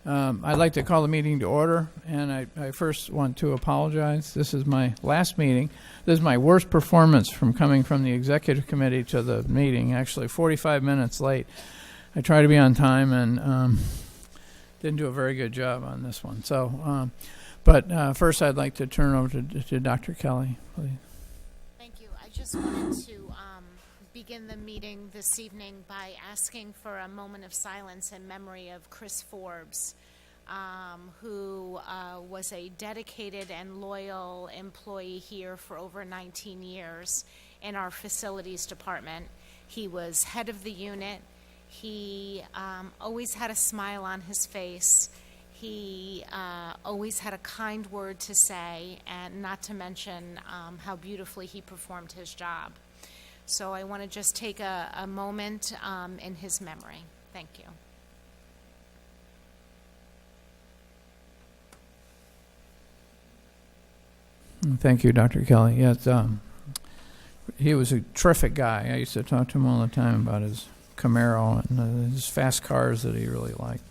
I'd like to call the meeting to order, and I first want to apologize. This is my last meeting. This is my worst performance from coming from the executive committee to the meeting, actually 45 minutes late. I try to be on time and didn't do a very good job on this one. So, but first I'd like to turn over to Dr. Kelly, please. Thank you. I just wanted to begin the meeting this evening by asking for a moment of silence in memory of Chris Forbes, who was a dedicated and loyal employee here for over 19 years in our facilities department. He was head of the unit. He always had a smile on his face. He always had a kind word to say, and not to mention how beautifully he performed his job. So I want to just take a moment in his memory. Thank you. Thank you, Dr. Kelly. Yes, he was a terrific guy. I used to talk to him all the time about his Camaro and his fast cars that he really liked.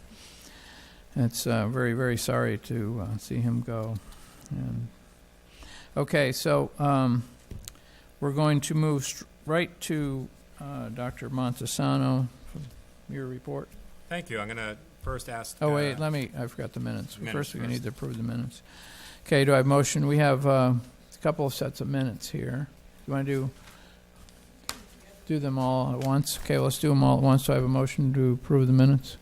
It's very, very sorry to see him go. And, okay, so we're going to move right to Dr. Montesano, your report. Thank you. I'm going to first ask... Oh, wait, I forgot the minutes. First, we need to approve the minutes. Okay, do I have a motion? We have a couple of sets of minutes here. You want to do them all at once? Okay, let's do them all at once. Do I have a motion to approve the minutes?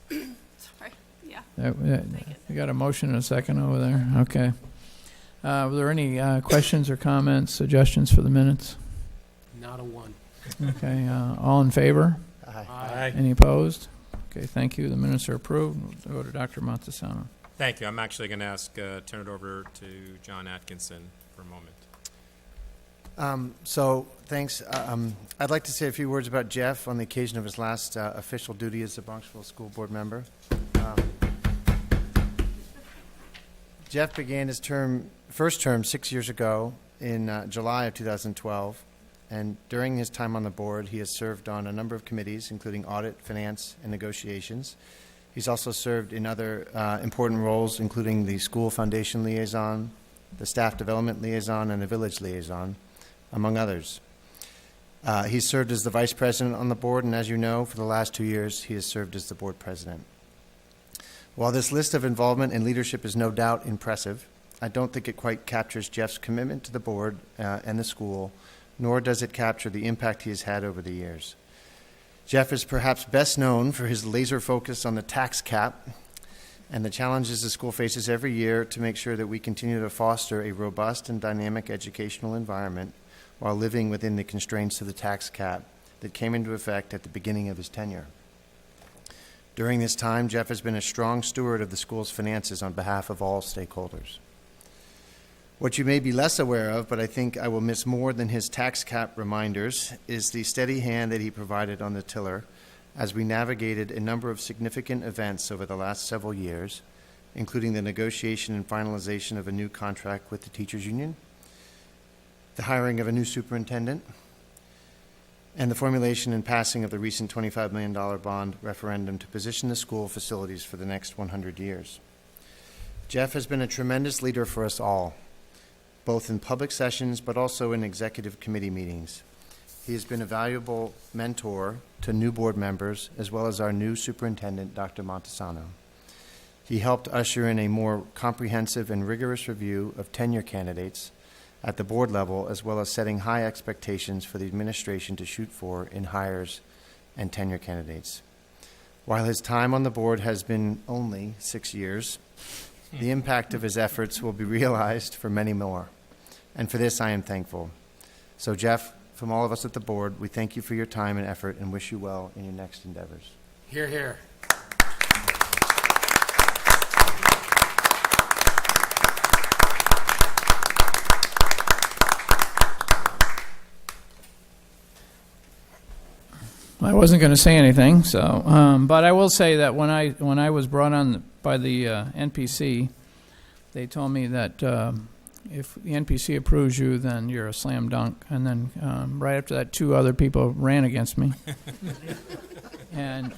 Sorry, yeah. You got a motion and a second over there? Okay. Were there any questions or comments, suggestions for the minutes? Not a one. Okay, all in favor? Aye. Any opposed? Okay, thank you. The minutes are approved. We'll go to Dr. Montesano. Thank you. I'm actually going to turn it over to John Atkinson for a moment. So thanks. I'd like to say a few words about Jeff on the occasion of his last official duty as a Bronxville School Board member. Jeff began his first term 6 years ago in July of 2012, and during his time on the board, he has served on a number of committees, including audit, finance, and negotiations. He's also served in other important roles, including the school foundation liaison, the staff development liaison, and the village liaison, among others. He's served as the vice president on the board, and as you know, for the last 2 years, he has served as the board president. While this list of involvement and leadership is no doubt impressive, I don't think it quite captures Jeff's commitment to the board and the school, nor does it capture the impact he has had over the years. Jeff is perhaps best known for his laser focus on the tax cap and the challenges the school faces every year to make sure that we continue to foster a robust and dynamic educational environment while living within the constraints of the tax cap that came into effect at the beginning of his tenure. During this time, Jeff has been a strong steward of the school's finances on behalf of all stakeholders. What you may be less aware of, but I think I will miss more than his tax cap reminders, is the steady hand that he provided on the tiller as we navigated a number of significant events over the last several years, including the negotiation and finalization of a new contract with the teachers union, the hiring of a new superintendent, and the formulation and passing of the recent $25 million bond referendum to position the school facilities for the next 100 years. Jeff has been a tremendous leader for us all, both in public sessions but also in executive committee meetings. He has been a valuable mentor to new board members as well as our new superintendent, Dr. Montesano. He helped usher in a more comprehensive and rigorous review of tenure candidates at the board level, as well as setting high expectations for the administration to shoot for in hires and tenure candidates. While his time on the board has been only 6 years, the impact of his efforts will be realized for many more. And for this, I am thankful. So, Jeff, from all of us at the board, we thank you for your time and effort and wish you well in your next endeavors. Hear, hear. I wasn't going to say anything, so but I will say that when I was brought on by the NPC, they told me that if the NPC approves you, then you're a slam dunk. And then right after that, 2 other people ran against me, and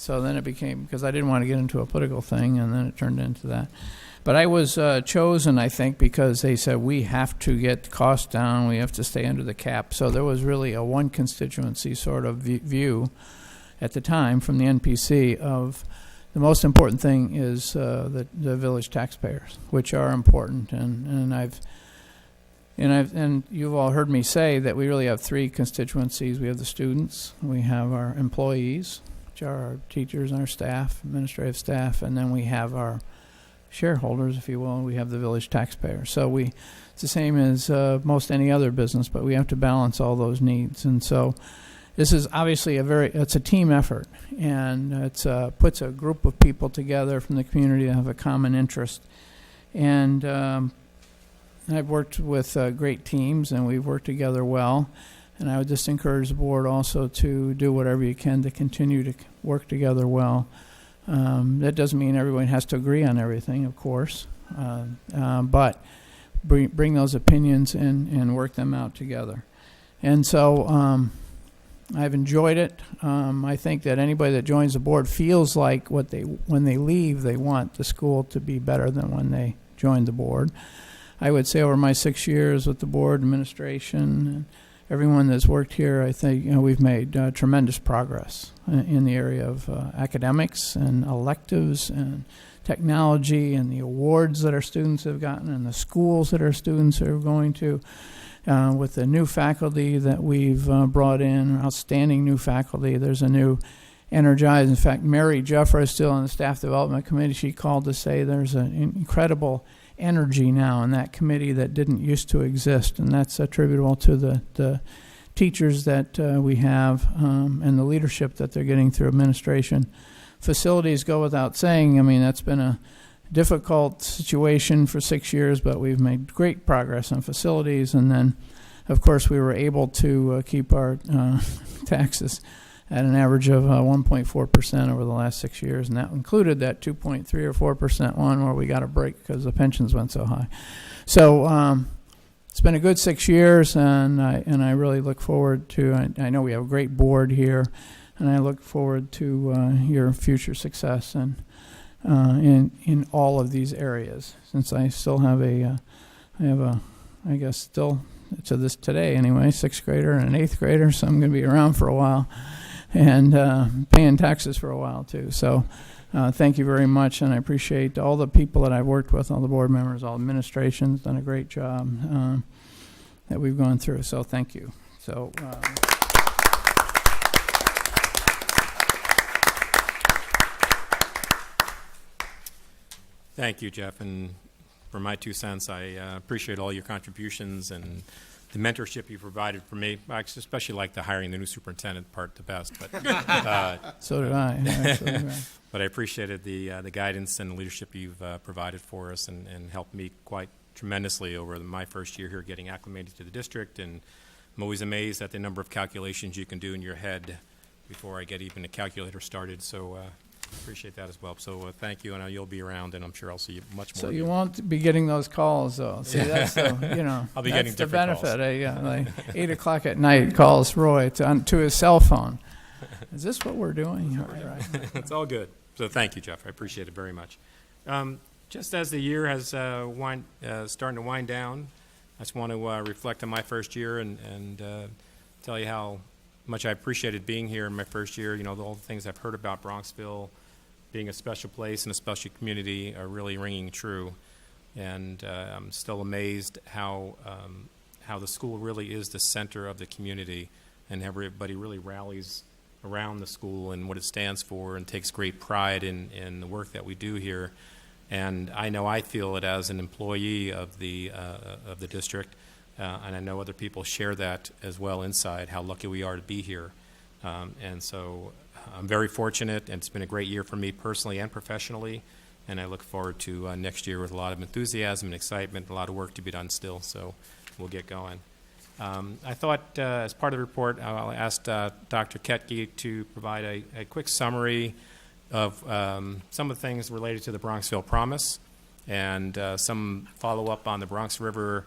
So then it became, because I didn't want to get into a political thing, and then it turned into that. But I was chosen, I think, because they said we have to get costs down, we have to stay under the cap. So there was really a one constituency sort of view at the time from the NPC of the most important thing is the village taxpayers, which are important. And you've all heard me say that we really have three constituencies. We have the students, we have our employees, which are our teachers and our staff, administrative staff, and then we have our shareholders, if you will, and we have the village taxpayers. So it's the same as most any other business, but we have to balance all those needs. And so this is obviously it's a team effort, and it puts a group of people together from the community that have a common interest. And I've worked with great teams, and we've worked together well. And I would just encourage the board also to do whatever you can to continue to work together well. That doesn't mean everyone has to agree on everything, of course, but bring those opinions in and work them out together. And so I've enjoyed it. I think that anybody that joins the board feels like when they leave, they want the school to be better than when they joined the board. I would say over my 6 years with the board, administration, and everyone that's worked here, I think we've made tremendous progress in the area of academics and electives and technology and the awards that our students have gotten and the schools that our students are going to. With the new faculty that we've brought in, outstanding new faculty, there's a new energized. In fact, Mary Jeffra is still on the staff development committee. She called to say there's an incredible energy now in that committee that didn't used to exist, and that's attributable to the teachers that we have and the leadership that they're getting through administration. Facilities go without saying. I mean, that's been a difficult situation for 6 years, but we've made great progress on facilities, and then of course we were able to keep our taxes at an average of 1.4% over the last 6 years, and that included that 2.3 or 4% one where we got a break because the pensions went so high. So it's been a good 6 years, and I really look forward to. I know we have a great board here, and I look forward to your future success and in all of these areas. Since I still have I guess still to this today anyway, 6th grader and an 8th grader, so I'm going to be around for a while. And paying taxes for a while, too. So thank you very much, and I appreciate all the people that I've worked with, all the board members, all administrations, done a great job that we've gone through. So thank you. So. Thank you, Jeff. And for my 2 cents, I appreciate all your contributions and the mentorship you provided for me. I especially like the hiring the new superintendent part the best. But So did I. Yeah, so did I. But I appreciated the guidance and the leadership you've provided for us and helped me quite tremendously over my first year here getting acclimated to the district. And I'm always amazed at the number of calculations you can do in your head before I get even a calculator started. So appreciate that as well. So thank you, and you'll be around, and I'm sure I'll see you much more. So you won't be getting those calls, though. See, that's the, I'll be that's getting the different benefit. Like 8 o'clock at night, calls Roy to his cell phone. Is this what we're doing? Right. It's all good. So thank you, Jeff. I appreciate it very much. Just as the year has starting to wind down, I just want to reflect on my first year and tell you how much I appreciated being here in my first year. All the things I've heard about Bronxville being a special place and a special community are really ringing true. And I'm still amazed how the school really is the center of the community, and everybody really rallies around the school and what it stands for and takes great pride in the work that we do here. And I know I feel it as an employee of the district, and I know other people share that as well inside, how lucky we are to be here. And so I'm very fortunate, and it's been a great year for me personally and professionally, and I look forward to next year with a lot of enthusiasm and excitement, a lot of work to be done still, so we'll get going. I thought as part of the report, I'll ask Dr. Ketke to provide a quick summary of some of the things related to the Bronxville Promise and some follow-up on the Bronx River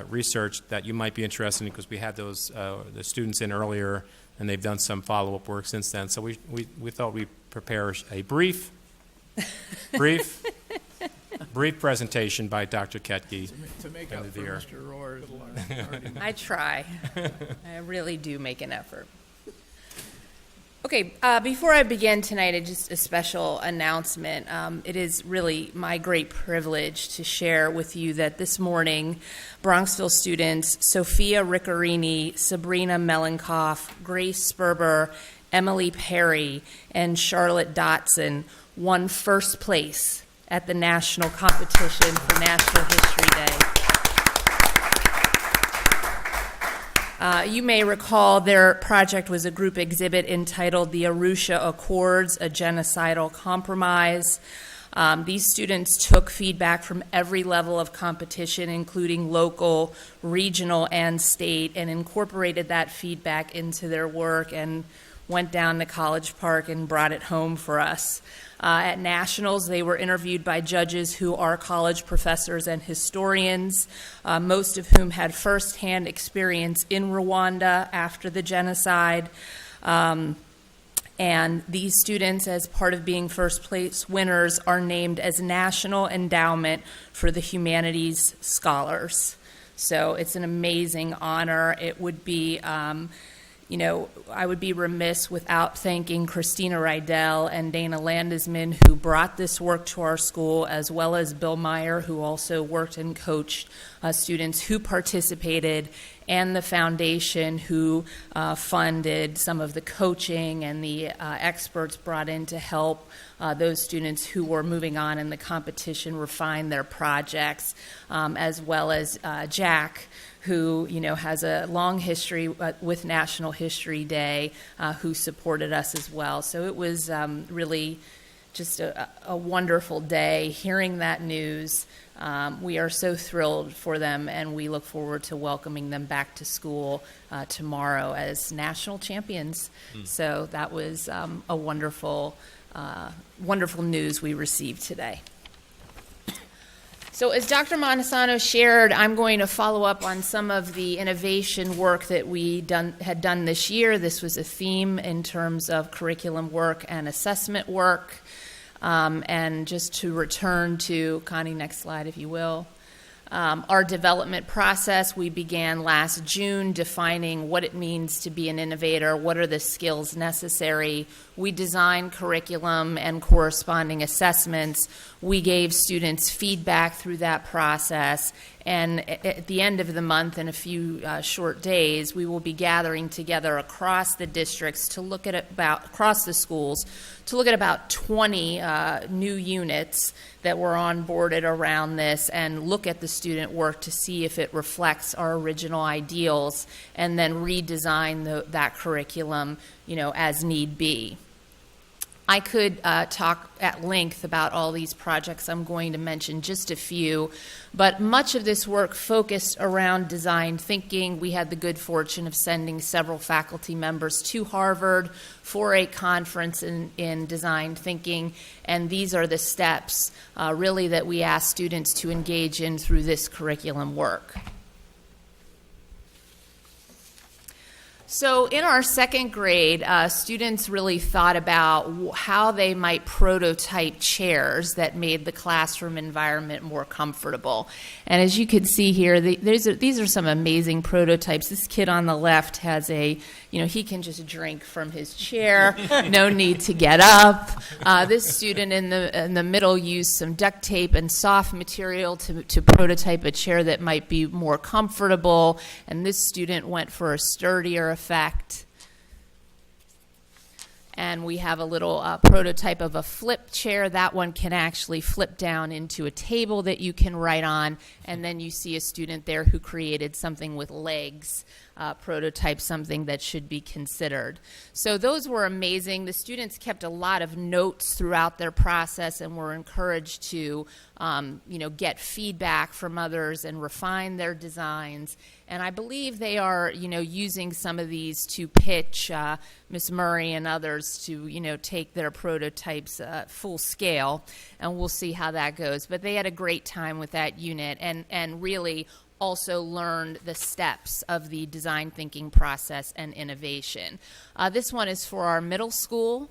research that you might be interested in, because we had those the students in earlier, and they've done some follow-up work since then. So we thought we'd prepare a brief presentation by Dr. Ketke. To make End up of for the year. Mr. Rohr's argument. I try. I really do make an effort. Okay, before I begin tonight, just a special announcement. It is really my great privilege to share with you that this morning, Bronxville students Sophia Riccarini, Sabrina Melenkoff, Grace Sperber, Emily Perry, and Charlotte Dotson won first place at the national competition for National History Day. You may recall their project was a group exhibit entitled The Arusha Accords, a Genocidal Compromise. These students took feedback from every level of competition, including local, regional, and state, and incorporated that feedback into their work and went down to College Park and brought it home for us. At Nationals, they were interviewed by judges who are college professors and historians, most of whom had firsthand experience in Rwanda after the genocide. And these students, as part of being first place winners, are named as National Endowment for the Humanities Scholars. So it's an amazing honor. It would be I would be remiss without thanking Christina Rydell and Dana Landesman, who brought this work to our school, as well as Bill Meyer, who also worked and coached students who participated, and the foundation, who funded some of the coaching and the experts brought in to help those students who were moving on in the competition refine their projects, as well as Jack, who has a long history with National History Day, who supported us as well. So it was really just a wonderful day hearing that news. We are so thrilled for them, and we look forward to welcoming them back to school tomorrow as national champions. So that was a wonderful news we received today. So as Dr. Montesano shared, I'm going to follow up on some of the innovation work that we had done this year. This was a theme in terms of curriculum work and assessment work. And just to return to, Connie, next slide, if you will. Our development process, we began last June defining what it means to be an innovator, what are the skills necessary. We designed curriculum and corresponding assessments. We gave students feedback through that process. And at the end of the month, in a few short days, we will be gathering together across the districts to look at across the schools, to look at about 20 new units that were onboarded around this and look at the student work to see if it reflects our original ideals, and then redesign that curriculum, as need be. I could talk at length about all these projects. I'm going to mention just a few, but much of this work focused around design thinking. We had the good fortune of sending several faculty members to Harvard for a conference in design thinking, and these are the steps really that we ask students to engage in through this curriculum work. So in our second grade, students really thought about how they might prototype chairs that made the classroom environment more comfortable. And as you can see here, these are some amazing prototypes. This kid on the left has he can just drink from his chair, no need to get up. This student in the middle used some duct tape and soft material to prototype a chair that might be more comfortable. And this student went for a sturdier effect. And we have a little prototype of a flip chair. That one can actually flip down into a table that you can write on. And then you see a student there who created something with legs, prototype something that should be considered. So those were amazing. The students kept a lot of notes throughout their process and were encouraged to get feedback from others and refine their designs. And I believe they are, using some of these to pitch Ms. Murray and others to, take their prototypes full scale, and we'll see how that goes. But they had a great time with that unit, and really also learned the steps of the design thinking process and innovation. This one is for our middle school.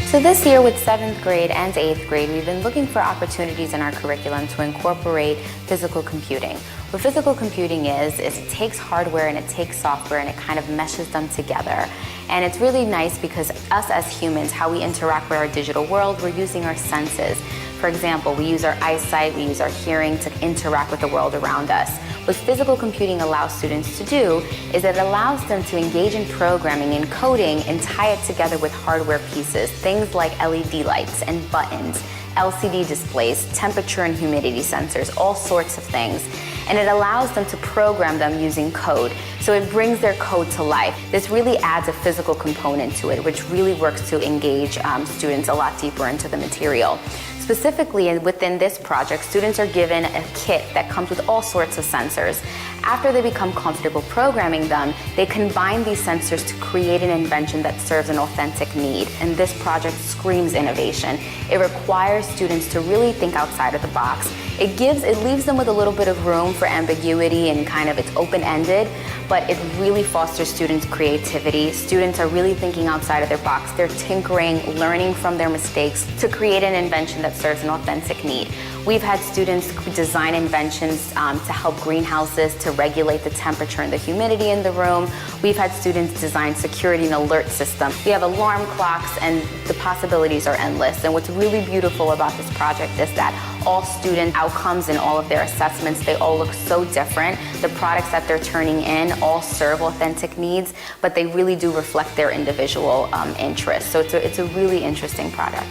So this year with 7th grade and 8th grade, we've been looking for opportunities in our curriculum to incorporate physical computing. What physical computing is it takes hardware and it takes software and it kind of meshes them together. And it's really nice because us as humans, how we interact with our digital world, we're using our senses. For example, we use our eyesight, we use our hearing to interact with the world around us. What physical computing allows students to do is it allows them to engage in programming and coding and tie it together with hardware pieces, things like LED lights and buttons, LCD displays, temperature and humidity sensors, all sorts of things. And it allows them to program them using code. So it brings their code to life. This really adds a physical component to it, which really works to engage students a lot deeper into the material. Specifically, within this project, students are given a kit that comes with all sorts of sensors. After they become comfortable programming them, they combine these sensors to create an invention that serves an authentic need. And this project screams innovation. It requires students to really think outside of the box. It leaves them with a little bit of room for ambiguity and kind of it's open-ended, but it really fosters students' creativity. Students are really thinking outside of their box. They're tinkering, learning from their mistakes to create an invention that serves an authentic need. We've had students design inventions to help greenhouses to regulate the temperature and the humidity in the room. We've had students design security and alert systems. We have alarm clocks, and the possibilities are endless. And what's really beautiful about this project is that all student outcomes and all of their assessments, they all look so different. The products that they're turning in all serve authentic needs, but they really do reflect their individual interests. So it's a really interesting product.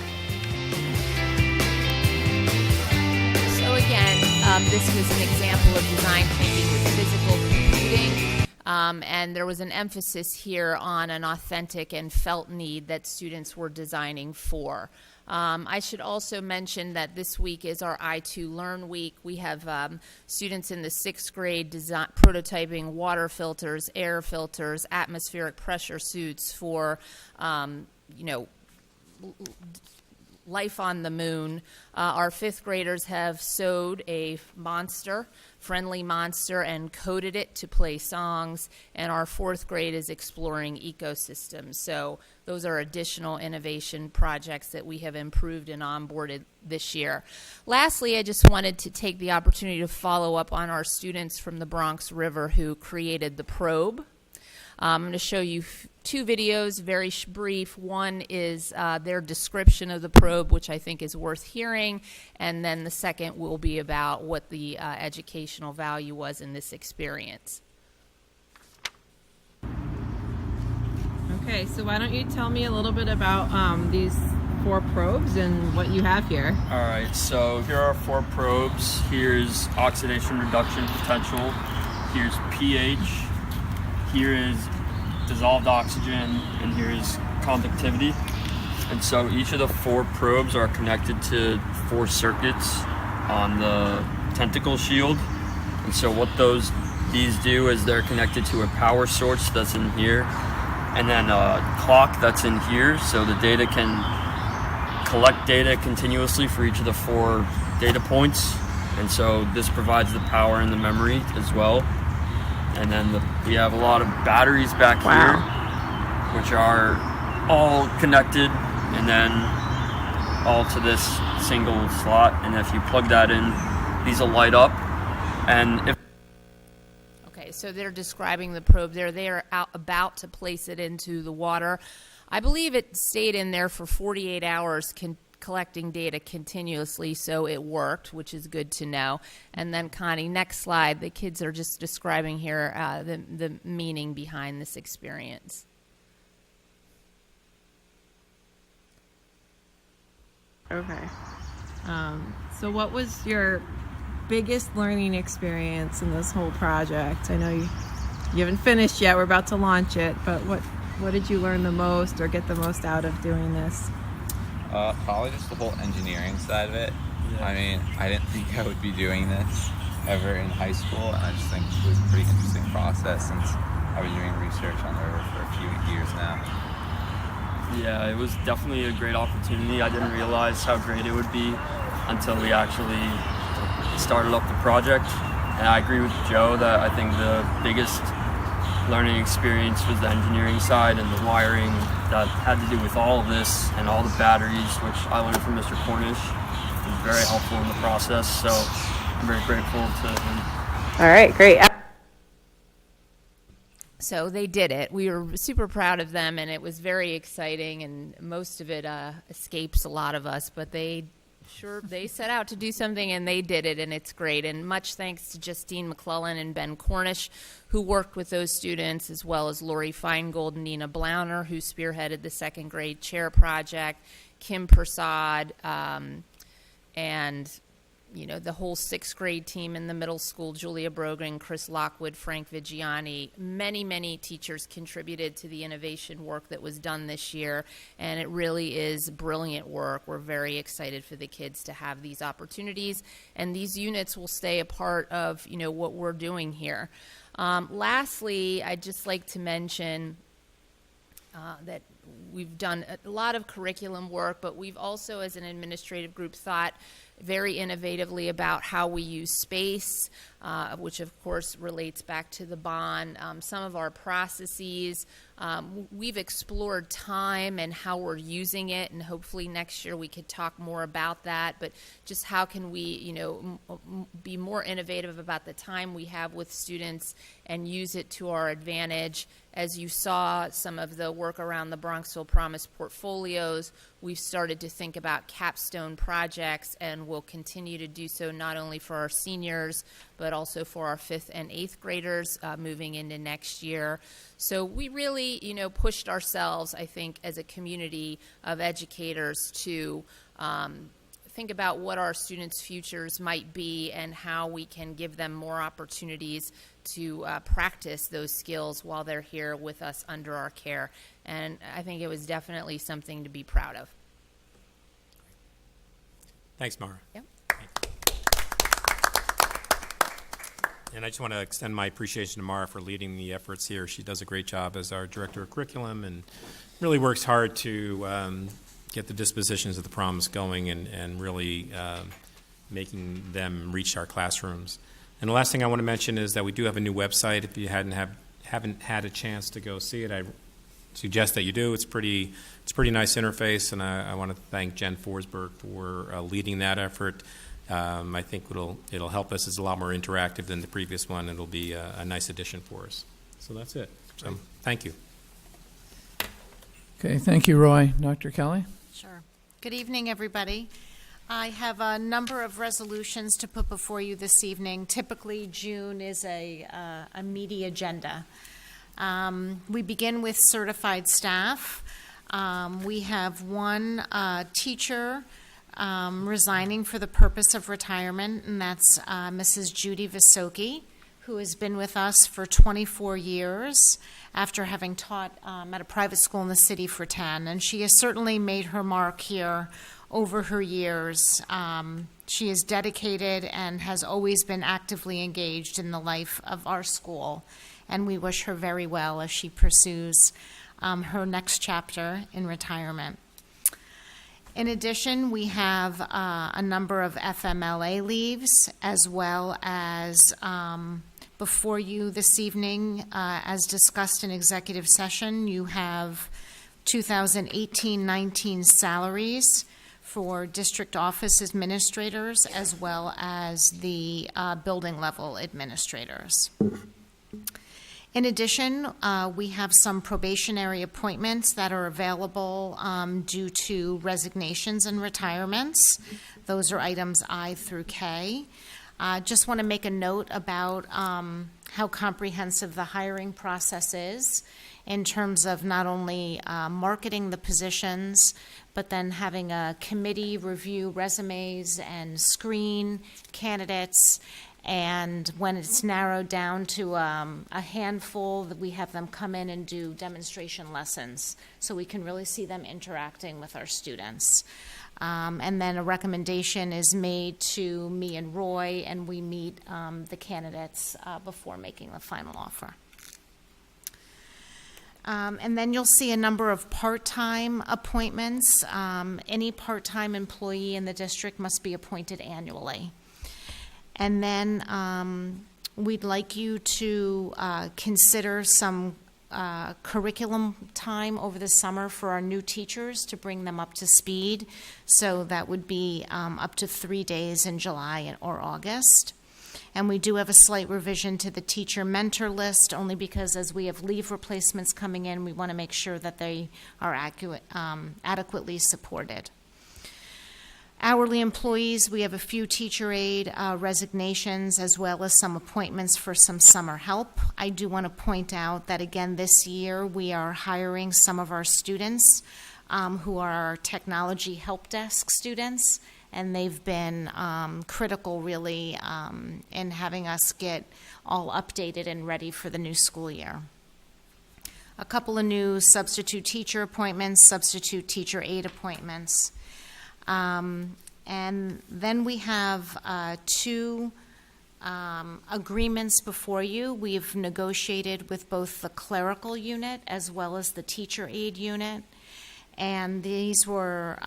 This was an example of design thinking with physical computing, and there was an emphasis here on an authentic and felt need that students were designing for. I should also mention that this week is our I2 Learn Week. We have students in the 6th grade prototyping water filters, air filters, atmospheric pressure suits for, life on the moon. Our 5th graders have sewed a friendly monster, and coded it to play songs, and our 4th grade is exploring ecosystems. So those are additional innovation projects that we have improved and onboarded this year. Lastly, I just wanted to take the opportunity to follow up on our students from the Bronx River who created the probe. I'm going to show you 2 videos, very brief. One is their description of the probe, which I think is worth hearing, and then the second will be about what the educational value was in this experience. Okay, so why don't you tell me a little bit about these 4 probes and what you have here? All right, so here are 4 probes. Here's oxidation reduction potential. Here's pH. Here is dissolved oxygen, and here is conductivity. And so each of the 4 probes are connected to 4 circuits on the tentacle shield. And so what these do is they're connected to a power source that's in here, and then a clock that's in here, so the data can collect data continuously for each of the 4 data points. And so this provides the power and the memory as well. And then we have a lot of batteries back here, which are all connected, and then all to this single slot. And if you plug that in, these will light up. And Okay, so they're describing the probe there. They are about to place it into the water. I believe it stayed in there for 48 hours, collecting data continuously, so it worked, which is good to know. And then, Connie, next slide. The kids are just describing here the meaning behind this experience. Okay. So what was your biggest learning experience in this whole project? I know you haven't finished yet. We're about to launch it, but what did you learn the most or get the most out of doing this? Probably just the whole engineering side of it. Yeah. I mean, I didn't think I would be doing this ever in high school, and I just think it was a pretty interesting process since I've been doing research on the river for a few years now. Yeah, it was definitely a great opportunity. I didn't realize how great it would be until we actually started up the project. And I agree with Joe that I think the biggest learning experience was the engineering side and the wiring that had to do with all of this and all the batteries, which I learned from Mr. Cornish. It was very helpful in the process, so I'm very grateful to him. All right, great. So they did it. We were super proud of them, and it was very exciting, and most of it escapes a lot of us, but they set out to do something, and they did it, and it's great. And much thanks to Justine McClellan and Ben Cornish, who worked with those students, as well as Lori Feingold and Nina Blauner, who spearheaded the second grade chair project, Kim Prasad, and the whole sixth grade team in the middle school, Julia Brogan, Chris Lockwood, Frank Vigiani. Many, many teachers contributed to the innovation work that was done this year, and it really is brilliant work. We're very excited for the kids to have these opportunities, and these units will stay a part of, what we're doing here. Lastly, I'd just like to mention that we've done a lot of curriculum work, but we've also, as an administrative group, thought very innovatively about how we use space, which of course relates back to the bond. Some of our processes, we've explored time and how we're using it, and hopefully next year we could talk more about that. But just how can we, be more innovative about the time we have with students and use it to our advantage. As you saw some of the work around the Bronxville Promise portfolios, we've started to think about capstone projects, and we'll continue to do so not only for our seniors, but also for our 5th and 8th graders moving into next year. So we really, pushed ourselves, I think, as a community of educators to think about what our students' futures might be and how we can give them more opportunities to practice those skills while they're here with us under our care. And I think it was definitely something to be proud of. Thanks, Mara. Yep. And I just want to extend my appreciation to Mara for leading the efforts here. She does a great job as our director of curriculum and really works hard to get the dispositions of the promise going and really making them reach our classrooms. And the last thing I want to mention is that we do have a new website. If you haven't had a chance to go see it, I suggest that you do. It's pretty nice interface, and I want to thank Jen Forsberg for leading that effort. I think it'll help us. It's a lot more interactive than the previous one. It'll be a nice addition for us. So that's it. So thank you. Okay, thank you, Roy. Dr. Kelly? Sure. Good evening, everybody. I have a number of resolutions to put before you this evening. Typically, June is a meaty agenda. We begin with certified staff. We have one teacher resigning for the purpose of retirement, and that's Mrs. Judy Visoki, who has been with us for 24 years after having taught at a private school in the city for 10. And she has certainly made her mark here over her years. She is dedicated and has always been actively engaged in the life of our school. And we wish her very well as she pursues her next chapter in retirement. In addition, we have a number of FMLA leaves, as well as before you this evening, as discussed in executive session, you have 2018-19 salaries for district office administrators, as well as the building level administrators. In addition, we have some probationary appointments that are available due to resignations and retirements. Those are items I through K. Just want to make a note about how comprehensive the hiring process is in terms of not only marketing the positions, but then having a committee review resumes and screen candidates. And when it's narrowed down to a handful, that we have them come in and do demonstration lessons so we can really see them interacting with our students. And then a recommendation is made to me and Roy, and we meet the candidates before making the final offer. And then you'll see a number of part-time appointments. Any part-time employee in the district must be appointed annually. And then we'd like you to consider some curriculum time over the summer for our new teachers to bring them up to speed. So that would be up to 3 days in July or August. And we do have a slight revision to the teacher mentor list, only because as we have leave replacements coming in, we want to make sure that they are adequately supported. Hourly employees, we have a few teacher aide resignations as well as some appointments for some summer help. I do want to point out that again this year we are hiring some of our students who are our technology help desk students, and they've been critical really in having us get all updated and ready for the new school year. A couple of new substitute teacher appointments, substitute teacher aide appointments. And then we have 2 agreements before you. We've negotiated with both the clerical unit as well as the teacher aide unit, and these were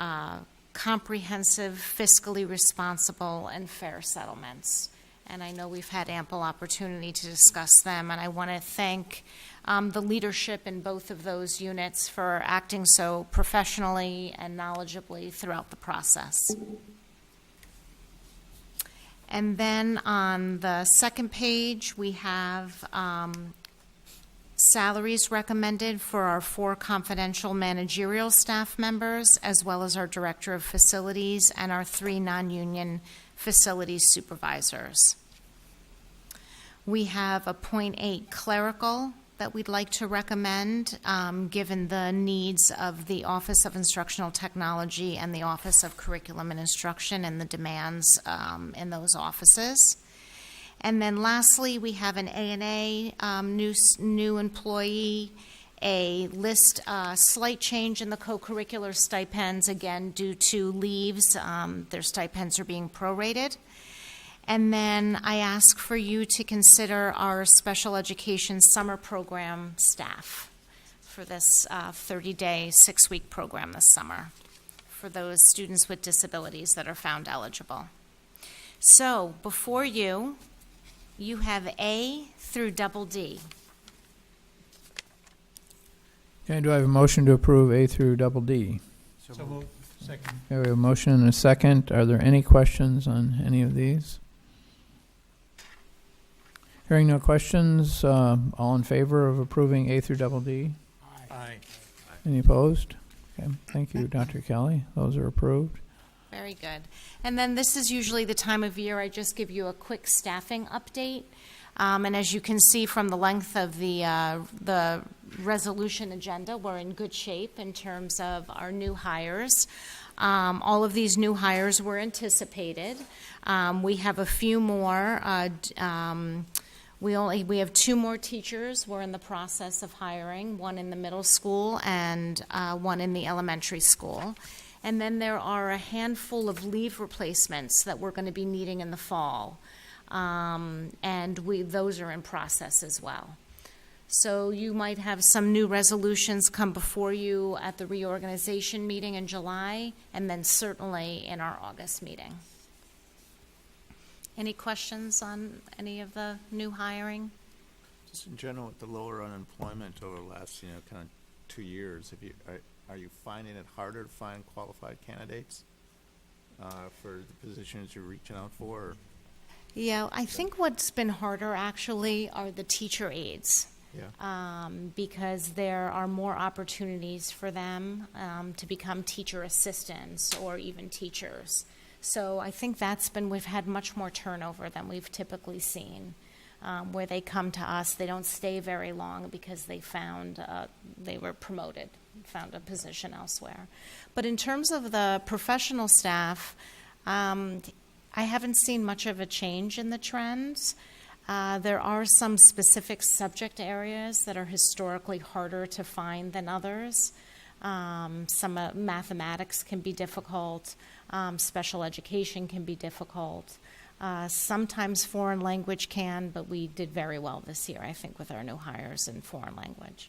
comprehensive, fiscally responsible, and fair settlements. And I know we've had ample opportunity to discuss them, and I want to thank the leadership in both of those units for acting so professionally and knowledgeably throughout the process. And then on the second page, we have salaries recommended for our 4 confidential managerial staff members, as well as our director of facilities and our 3 non-union facilities supervisors. We have a .8 clerical that we'd like to recommend, given the needs of the Office of Instructional Technology and the Office of Curriculum and Instruction and the demands in those offices. And then lastly, we have an A&A new employee, a list, slight change in the co-curricular stipends, again, due to leaves. Their stipends are being prorated. And then I ask for you to consider our special education summer program staff for this 30-day, 6-week program this summer for those students with disabilities that are found eligible. So before you, you have A through double D. Okay, do I have a motion to approve A through double D? So moved. Second. Okay, we have a motion and a second. Are there any questions on any of these? Hearing no questions, all in favor of approving A through double D? Aye. Any opposed? Okay, thank you, Dr. Kelly. Those are approved. Very good. And then this is usually the time of year I just give you a quick staffing update. And as you can see from the length of the resolution agenda, we're in good shape in terms of our new hires. All of these new hires were anticipated. We have a few more. We have 2 more teachers we're in the process of hiring, one in the middle school and one in the elementary school. And then there are a handful of leave replacements that we're going to be needing in the fall. And those are in process as well. So you might have some new resolutions come before you at the reorganization meeting in July, and then certainly in our August meeting. Any questions on any of the new hiring? Just in general, with the lower unemployment over the last, kind of 2 years, are you finding it harder to find qualified candidates for the positions you're reaching out for? Or? Yeah, I think what's been harder actually are the teacher aides. Yeah. Because there are more opportunities for them to become teacher assistants or even teachers. So I think we've had much more turnover than we've typically seen, where they come to us. They don't stay very long because they were promoted, found a position elsewhere. But in terms of the professional staff, I haven't seen much of a change in the trends. There are some specific subject areas that are historically harder to find than others. Some mathematics can be difficult. Special education can be difficult. Sometimes foreign language can, but we did very well this year, I think, with our new hires in foreign language.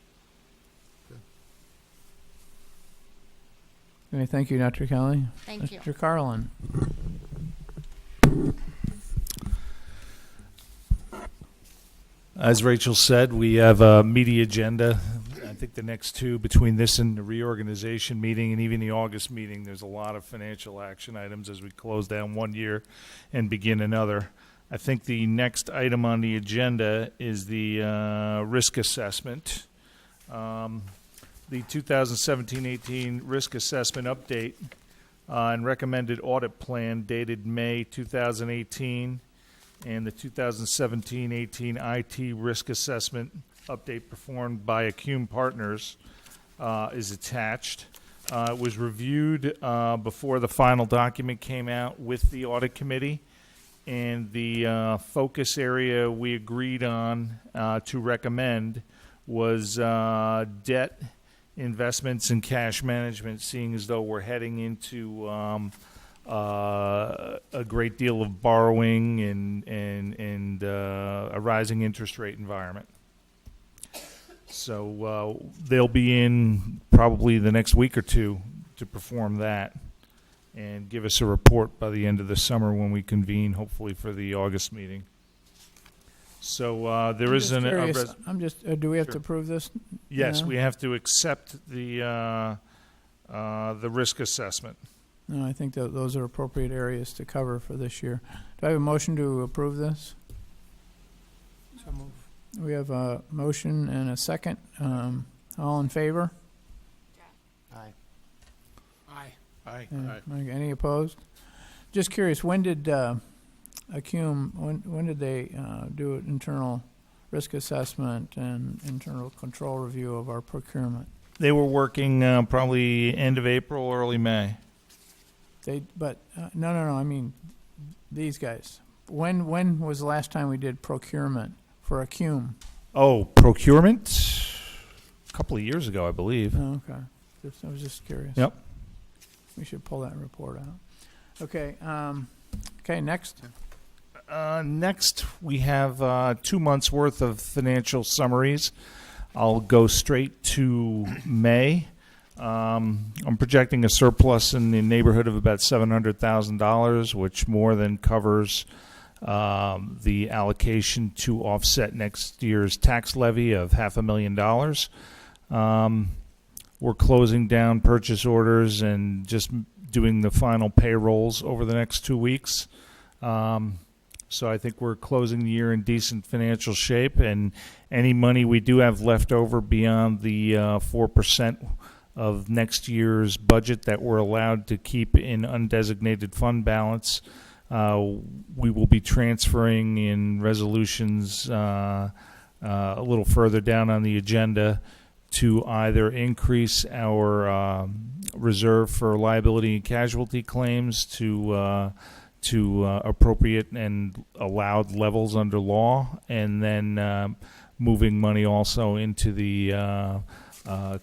Okay, thank you, Dr. Kelly. Thank you. Mr. Carlin. As Rachel said, we have a meaty agenda. I think the next two, between this and the reorganization meeting and even the August meeting, there's a lot of financial action items as we close down one year and begin another. I think the next item on the agenda is the risk assessment. The 2017-18 risk assessment update and recommended audit plan dated May 2018, and the 2017-18 IT risk assessment update performed by Acume Partners is attached. It was reviewed before the final document came out with the audit committee, and the focus area we agreed on to recommend was debt, investments, and cash management, seeing as though we're heading into a great deal of borrowing and a rising interest rate environment. So they'll be in probably the next week or two to perform that and give us a report by the end of the summer when we convene, hopefully for the August meeting. So there is I'm just do we have to approve this? Yes, now? we have to accept the risk assessment. No, I think that those are appropriate areas to cover for this year. Do I have a motion to approve this? So move. We have a motion and a second. All in favor? Aye. Aye. Aye. Okay, any opposed? Just curious, when did Acume, when did they do an internal risk assessment and internal control review of our procurement? They were working probably end of April, early May. No, I mean these guys. When was the last time we did procurement for Acume? Oh, procurement? A couple of years ago, I believe. Oh, okay. I was just curious. Yep. We should pull that report out. Okay. Okay. Next. Next, we have 2 months' worth of financial summaries. I'll go straight to May. I'm projecting a surplus in the neighborhood of about $700,000, which more than covers the allocation to offset next year's tax levy of $500,000. We're closing down purchase orders and just doing the final payrolls over the next 2 weeks. So I think we're closing the year in decent financial shape, and any money we do have left over beyond the 4% of next year's budget that we're allowed to keep in undesignated fund balance, we will be transferring in resolutions a little further down on the agenda to either increase our reserve for liability and casualty claims to appropriate and allowed levels under law, and then moving money also into the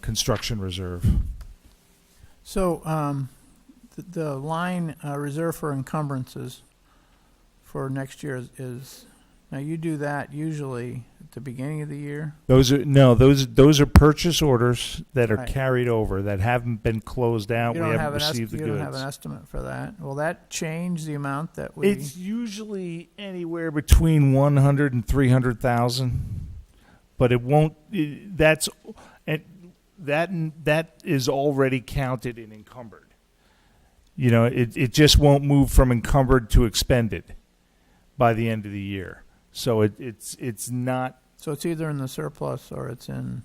construction reserve. So the line reserve for encumbrances for next year is now you do that usually at the beginning of the year? Those are purchase orders that are Right. carried over that haven't been closed out. You We don't haven't have received the you goods. don't have an estimate for that. Will that change the amount that we? It's usually anywhere between 100 and 300,000, but it won't. That is already counted in encumbered. You know, it just won't move from encumbered to expended by the end of the year. So it's not. So it's either in the surplus or it's in.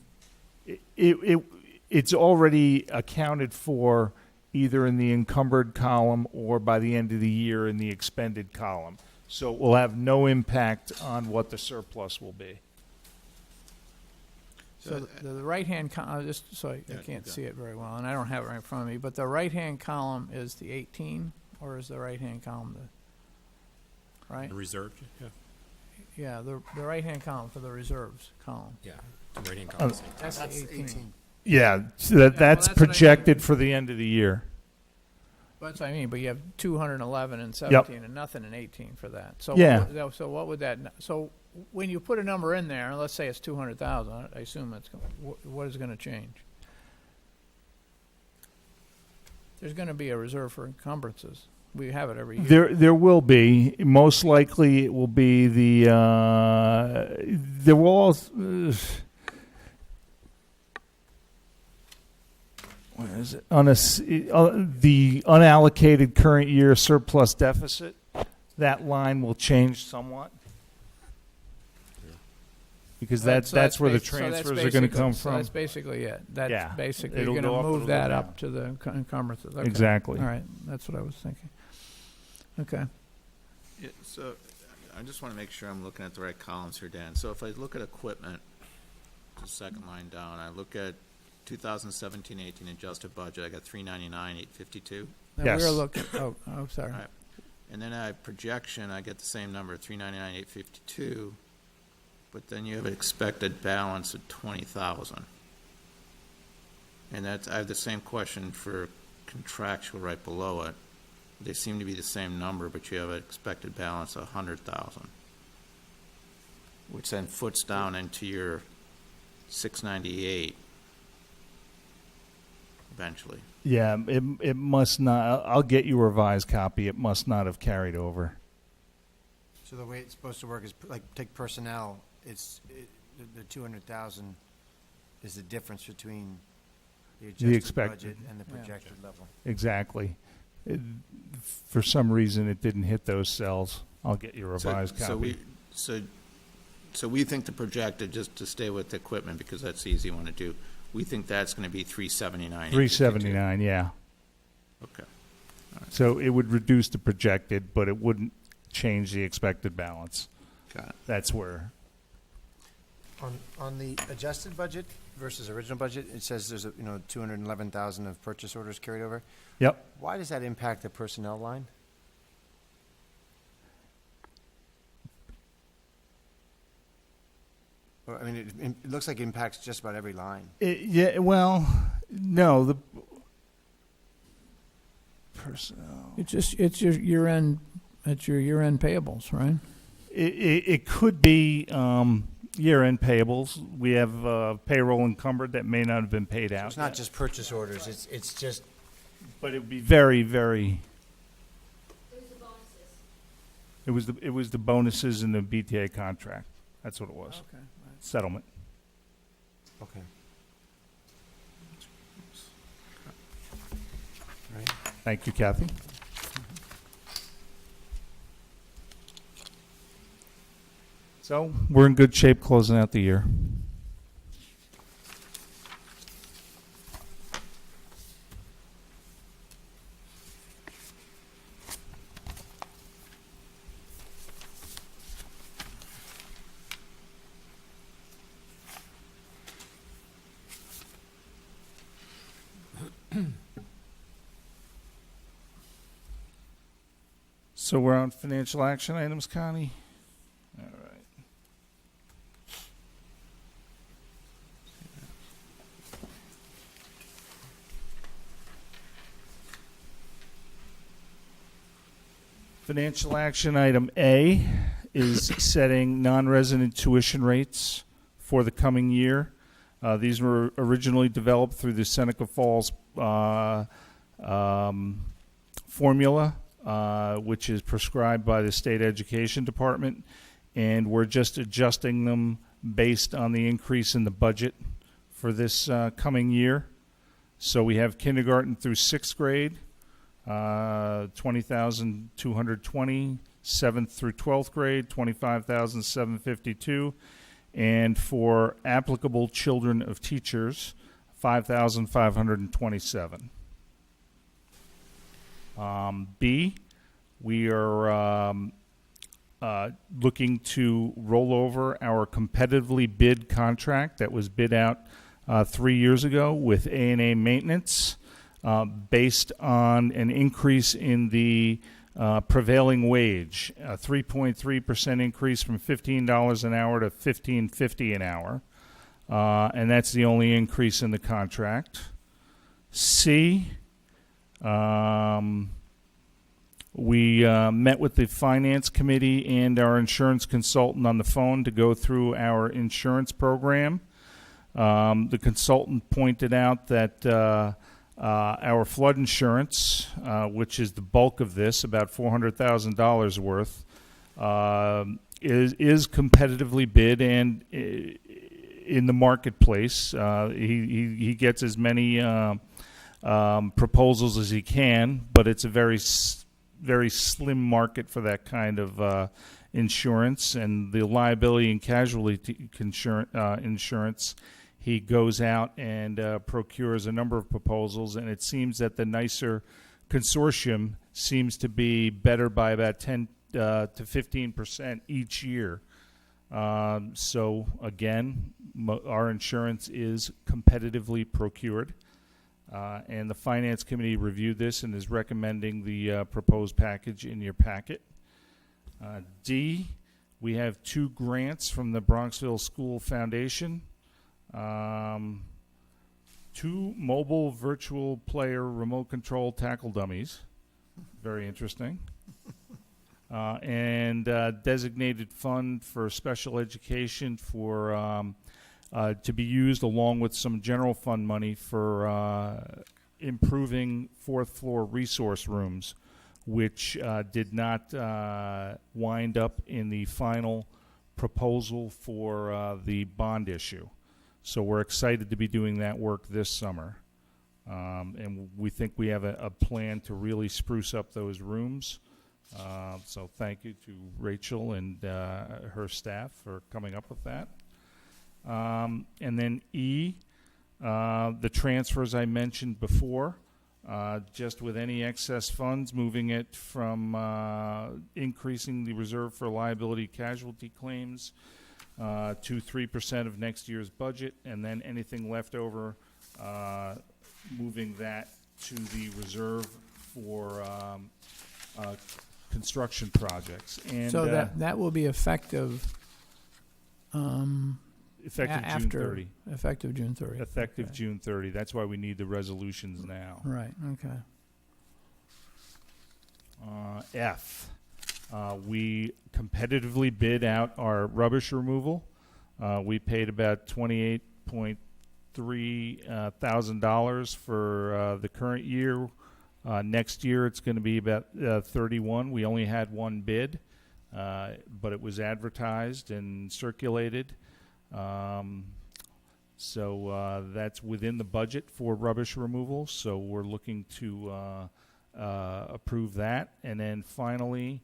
It's already accounted for either in the encumbered column or by the end of the year in the expended column. So it will have no impact on what the surplus will be. So the right-hand column, just so I can't see it very well, and I don't have it right in front of me, but the right-hand column is the 18, or is the right-hand column the, right? Reserved, yeah. Yeah, the right-hand column for the reserves column. Yeah, the rating column. That's the 18. Yeah, so that's that's what I projected for the end of the year. That's what I mean, but you have 211 and 17 and nothing in 18 for that. So Yeah. So what would that? So when you put a number in there, let's say it's 200,000, I assume that's what is going to change? There's going to be a reserve for encumbrances. We have it every year. There will be. Most likely, it will be the. There will also. Where is it? The unallocated current year surplus deficit, that line will change somewhat. Because that's where the transfers are going to come So from. that's basically it. That's Yeah. basically, It'll you're go going up, to it'll move go that down. up to the encumbrances. Okay. Exactly. All right, that's what I was thinking. Okay. Yeah, so I just want to make sure I'm looking at the right columns here, Dan. So if I look at equipment, the second line down, I look at 2017-18 adjusted budget, I got 399, 852. And Yes. we're looking, oh, sorry. All right. And then I have projection, I get the same number, 399, 852, but then you have an expected balance of 20,000. And that's, I have the same question for contractual right below it. They seem to be the same number, but you have an expected balance of 100,000, which then foots down into your 698 eventually. Yeah, it must not. I'll get you a revised copy. It must not have carried over. So the way it's supposed to work is, like, take personnel, the 200,000 is the difference between the adjusted expected. budget and the projected level. Exactly. For some reason, it didn't hit those cells. I'll get you a revised copy. So we think the projected, just to stay with the equipment, because that's the easy one to do, we think that's going to be 379. 379, yeah. Okay. So it would reduce the projected, but it wouldn't change the expected balance. Got it. That's where. On the adjusted budget versus original budget, it says there's 211,000 of purchase orders carried over. Yep. Why does that impact the personnel line? Or, I mean, it looks like it impacts just about every line. Yeah. Well, no. The personnel. It's your year-end payables, right? It could be year-end payables. We have payroll encumbered that may not have been paid out. It's not just purchase orders, it's just. But it would be very, very. It was the bonuses in the BTA contract. That's what it was. Okay. Settlement. Okay. Right. Thank you, Kathy. So we're in good shape closing out the year. So we're on financial action items, Connie? All right. Financial action item A is setting non-resident tuition rates for the coming year. These were originally developed through the Seneca Falls formula, which is prescribed by the State Education Department, and we're just adjusting them based on the increase in the budget for this coming year. So we have kindergarten through 6th grade, 20,220, 7th through 12th grade, 25,752, and for applicable children of teachers, 5,527. B, we are looking to roll over our competitively bid contract that was bid out 3 years ago with A&A Maintenance based on an increase in the prevailing wage, a 3.3% increase from $15 an hour to $15.50 an hour, and that's the only increase in the contract. C, we met with the finance committee and our insurance consultant on the phone to go through our insurance program. The consultant pointed out that Our flood insurance, which is the bulk of this, about $400,000 worth, is competitively bid and in the marketplace. He gets as many proposals as he can, but it's a very slim market for that kind of insurance. And the liability and casualty insurance, he goes out and procures a number of proposals, and it seems that the nicer consortium seems to be better by about 10 to 15% each year. So again, our insurance is competitively procured, and the Finance Committee reviewed this and is recommending the proposed package in your packet. D, we have 2 grants from the Bronxville School Foundation. 2 mobile virtual player remote control tackle dummies. Very interesting. And designated fund for special education for to be used along with some general fund money for improving 4th floor resource rooms, which did not wind up in the final proposal for the bond issue. So we're excited to be doing that work this summer. And we think we have a plan to really spruce up those rooms. So thank you to Rachel and her staff for coming up with that. And then E, the transfers I mentioned before, just with any excess funds, moving it from increasing the reserve for liability casualty claims to 3% of next year's budget, and then anything left over, moving that to the reserve for construction projects. And So that will be effective effective June 30. Effective June 30. Effective Okay. June 30. That's why we need the resolutions now. Right, okay. F, we competitively bid out our rubbish removal. We paid about $28.3 thousand for the current year. Next year it's going to be about 31. We only had 1 bid, but it was advertised and circulated. So that's within the budget for rubbish removal. So we're looking to approve that. And then finally,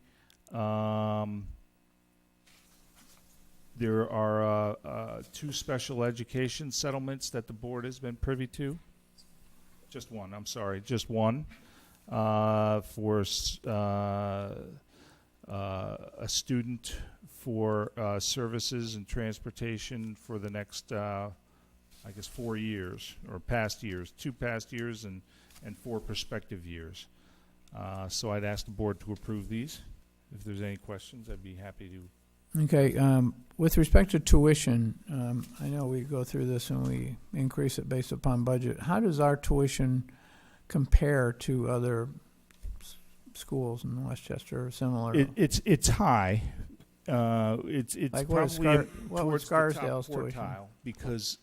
there are 2 special education settlements that the board has been privy to. Just one, I'm sorry, just one. For a student for services and transportation for the next, I guess, 4 years, or past years, 2 past years and 4 prospective years. So I'd ask the board to approve these. If there's any questions, I'd be happy to. Okay, with respect to tuition, I know we go through this and we increase it based upon budget. How does our tuition compare to other schools in Westchester or similar? It's high. It's like probably what was towards Scarsdale's the top tuition? quartile because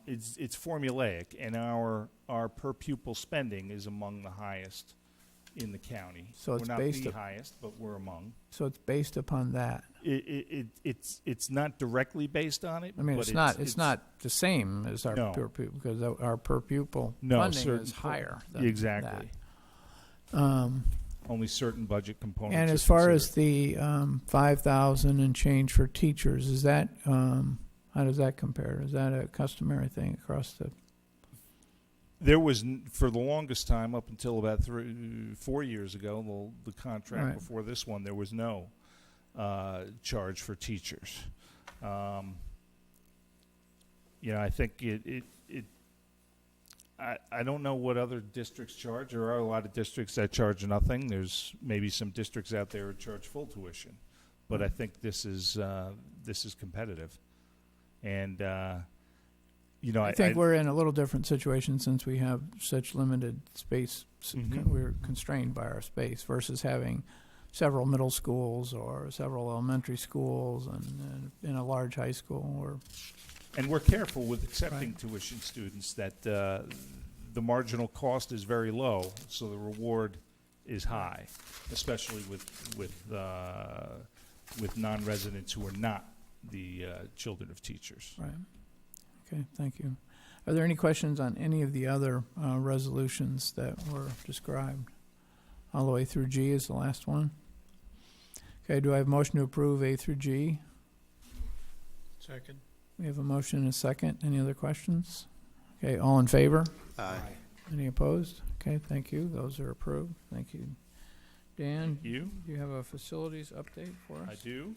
it's formulaic, and our per pupil spending is among the highest in the county. So it's we're not based the up- highest, but we're among. So it's based upon that. It's not directly based on it. I mean, but it's not the same as our No. per pupil because our per pupil No, funding certain is higher than exactly. that. Only certain budget components. And are as far as considered. the 5,000 and change for teachers, is that how does that compare? Is that a customary thing across the? There was, for the longest time, up until about 4 years ago, the contract Right. before this one, there was no charge for teachers. I think I don't know what other districts charge. There are a lot of districts that charge nothing. There's maybe some districts out there who charge full tuition, but I think this is competitive, and I think we're in a little different situation since we have such limited space. Mhm. We're constrained by our space versus having several middle schools or several elementary schools and in a large high school. And we're careful with accepting tuition students that the marginal cost is very low, so the reward is high, especially with non-residents who are not the children of teachers. Right. Okay, thank you. Are there any questions on any of the other resolutions that were described? All the way through G is the last one. Okay, do I have a motion to approve A through G? Second. We have a motion and a second. Any other questions? Okay, all in favor? Aye. Any opposed? Okay, thank you. Those are approved. Thank you. Dan, Thank you. do you have a facilities update for us? I do.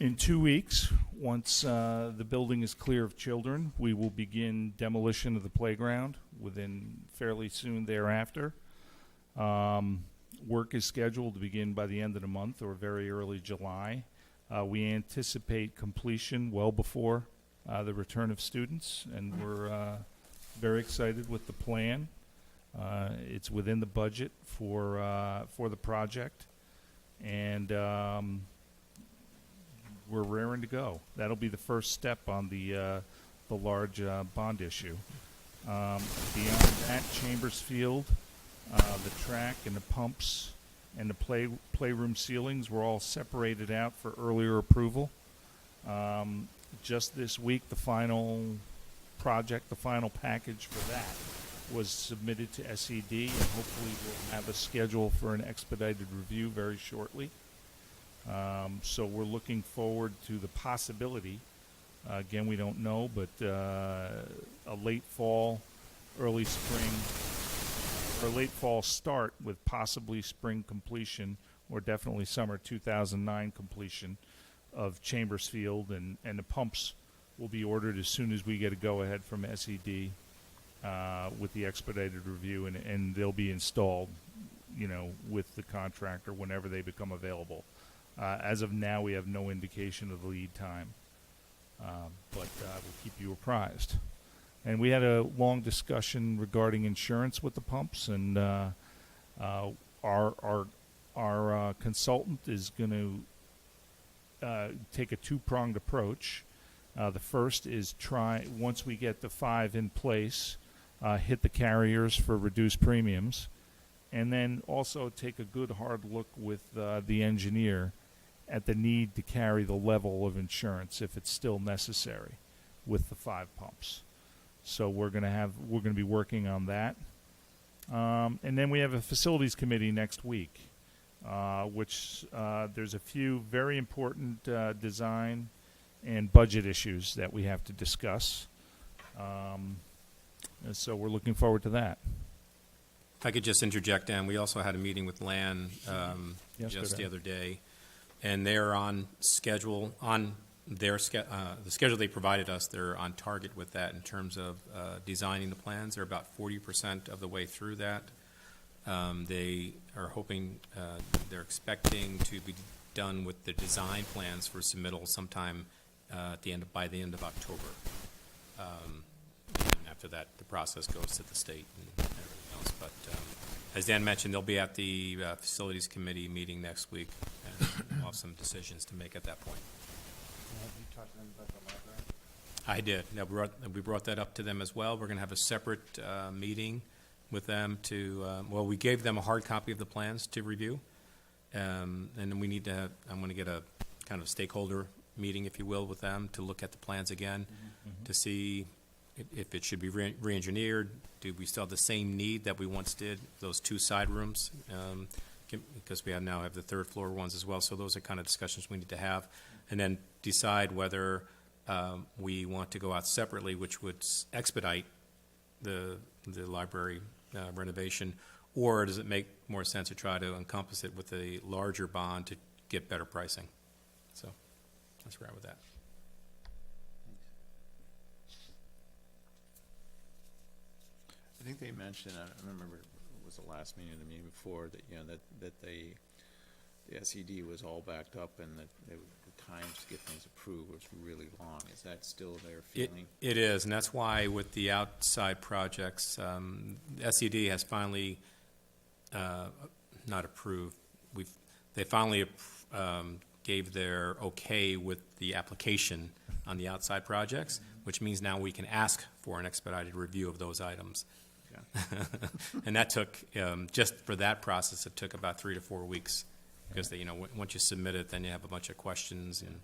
In 2 weeks, once the building is clear of children, we will begin demolition of the playground within fairly soon thereafter. Work is scheduled to begin by the end of the month or very early July. We anticipate completion well before the return of students, and we're very excited with the plan. It's within the budget for the project, and we're raring to go. That'll be the first step on the large bond issue. Beyond that, Chambers Field, the track and the pumps and the playroom ceilings were all separated out for earlier approval. Just this week, the final project, the final package for that was submitted to SED, and hopefully we'll have a schedule for an expedited review very shortly. So we're looking forward to the possibility, again, we don't know, but a late fall, early spring, or late fall start with possibly spring completion, or definitely summer 2009 completion of Chambers Field, and the pumps will be ordered as soon as we get a go-ahead from SED with the expedited review, and they'll be installed, with the contractor whenever they become available. As of now, we have no indication of the lead time, but we'll keep you apprised. And we had a long discussion regarding insurance with the pumps, and our consultant is going to take a two-pronged approach. The first is once we get the 5 in place, hit the carriers for reduced premiums, and then also take a good hard look with the engineer at the need to carry the level of insurance if it's still necessary with the 5 pumps. So we're going to be working on that. And then we have a facilities committee next week, which there's a few very important design and budget issues that we have to discuss. And so we're looking forward to that. If I could just interject, Dan, we also had a meeting with LAN just the other day, and they're on schedule, on their the schedule they provided us. They're on target with that in terms of designing the plans. They're about 40% of the way through that. They are hoping, they're expecting to be done with the design plans for submittal sometime by the end of October. And after that, the process goes to the state and everything else. But as Dan mentioned, they'll be at the facilities committee meeting next week, and we'll have some decisions to make at that point. Have you talked to them about the library? I did. Yeah, we brought that up to them as well. We're going to have a separate meeting with them to, we gave them a hard copy of the plans to review. And then we need to have, I'm going to get a kind of stakeholder meeting, if you will, with them to look at the plans again, to see if it should be re-engineered. Do we still have the same need that we once did, those 2 side rooms? Because we now have the 3rd floor ones as well. So those are kind of discussions we need to have. And then decide whether we want to go out separately, which would expedite the library renovation, or does it make more sense to try to encompass it with a larger bond to get better pricing? So that's where I'm at with that. I think they mentioned, I remember it was the last meeting or the meeting before, that that the SED was all backed up and that the times to get things approved was really long. Is that still their feeling? It is, and that's why with the outside projects, SED has finally not approved. They finally gave their okay with the application on the outside projects, which means now we can ask for an expedited review of those items. And that took, just for that process, it took about 3 to 4 weeks. Because, once you submit it, then you have a bunch of questions and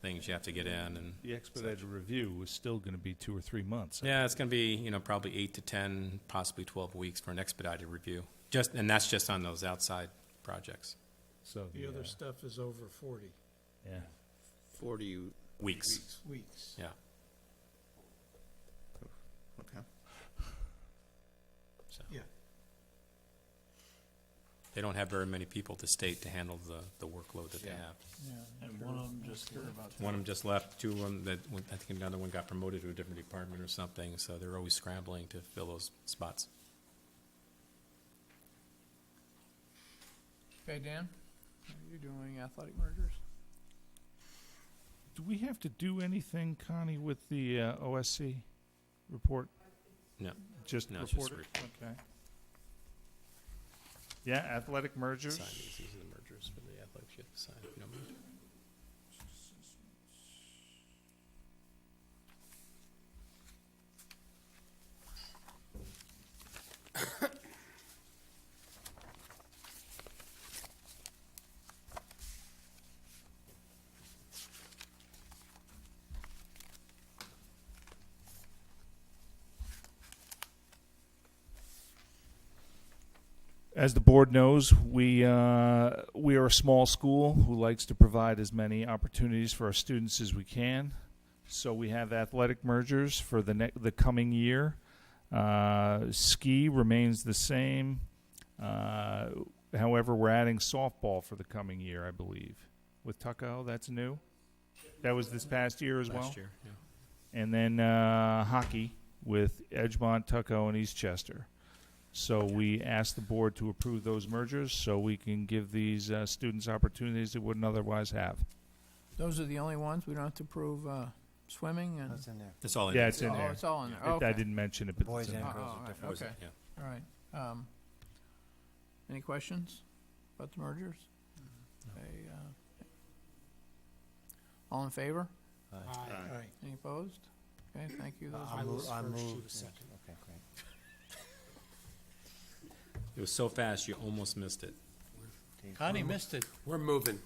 things you have to get in. And The expedited review was still going to be 2 or 3 months. yeah, it's going to be, probably 8 to 10, possibly 12 weeks for an expedited review. And that's just on those outside projects. So The other stuff is over 40 yeah. 40 Weeks. weeks. Yeah. Okay. So Yeah. they don't have very many people at the state to handle the workload that they have. And one of them just One of them just left, 2 of them, I think another one got promoted to a different department or something, so they're always scrambling to fill those spots. Okay, Dan, are you doing athletic mergers? Do we have to do anything, Connie, with the OSC report? No. Just No, it's report just it? Okay. Yeah, athletic mergers. Sign these are the mergers for the athletics you have to sign, if you don't mind. As the board knows, we are a small school who likes to provide as many opportunities for our students as we can. So we have athletic mergers for the coming year. Ski remains the same. However, we're adding softball for the coming year, I believe. With Tuckahoe, that's new. That was this past year as well. Last year, yeah. And then hockey with Edgemont, Tuckahoe, and Eastchester. So we asked the board to approve those mergers so we can give these students opportunities they wouldn't otherwise have. Those are the only ones? We don't have to prove swimming? And That's in there. It's all in Yeah, there. it's in Oh, there. it's all in there. I Okay. didn't mention it, but Boys it's in and there. girls all are right, different. okay. Yeah. All right. Any questions about the mergers? Okay, all in favor? Aye. Any opposed? Okay, thank you. Those I are- move. was second. Okay, great. It was so fast, you almost missed it. Connie missed it. We're moving.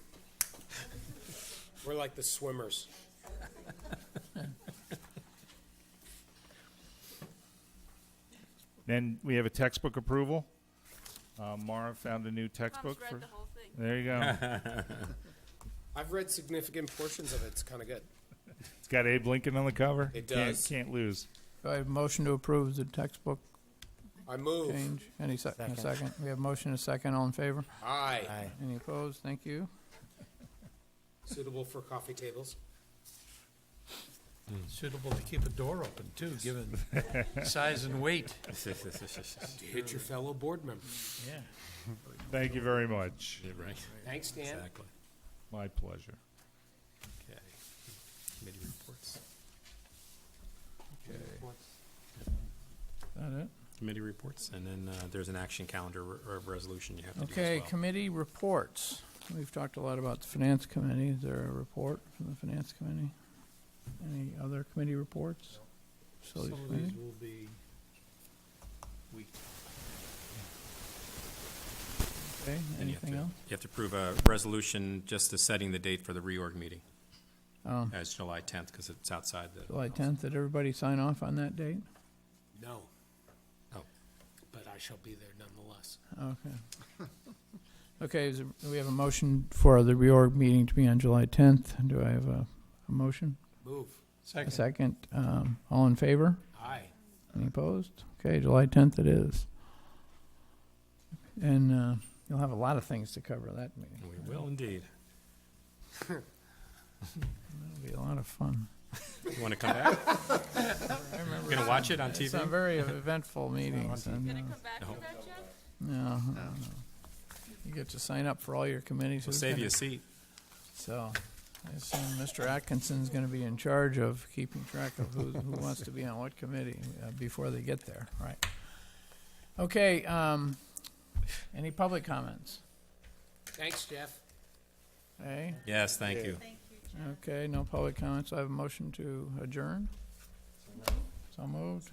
We're like the swimmers. Then we have a textbook approval. Mara found a new textbook. There you go. I've read significant portions of it. It's kind of good. It's got Abe Lincoln on the cover. It does. Can't lose. Do I have a motion to approve the textbook I move. change? Any a Second. second? We have a motion and a second. All in favor? Aye. Aye. Any opposed? Thank you. Suitable for coffee tables. Suitable to keep a door open, too, given size and weight. To hit your fellow board members. Yeah. Thank you very much. Yeah, right. Thanks, Dan. Exactly. My pleasure. Okay. Committee reports. Is that it? Committee reports, and then there's an action calendar or resolution you have to do as Okay, well. committee reports. We've talked a lot about the finance committee. Is there a report from the finance committee? Any other committee reports? Some Facilities of committee? these will be weak. Okay, And you have anything to- else? You have to approve a resolution just to setting the date for the reorg meeting as July 10th, because it's outside the. July 10th, did everybody sign off on that date? No. Oh. But I shall be there nonetheless. Okay. Okay, we have a motion for the reorg meeting to be on July 10th. Do I have a motion? Move. A second. All in favor? Aye. Any opposed? Okay, July 10th it is. And you'll have a lot of things to cover that meeting. We will indeed. It'll be a lot of fun. You want to come back? I remember Going to watch it on It's a TV? very eventful meetings. And, no. You get to sign up for all your committees. We'll Who's save gonna- you a seat. So I assume Mr. Atkinson's going to be in charge of keeping track of who wants to be on what committee before they get there. Right. Okay. Any public comments? Thanks, Jeff. Okay. Yes, thank you. Okay, no public comments. I have a motion to adjourn. So moved.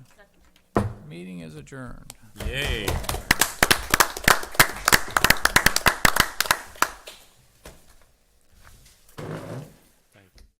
Meeting is adjourned. Yay.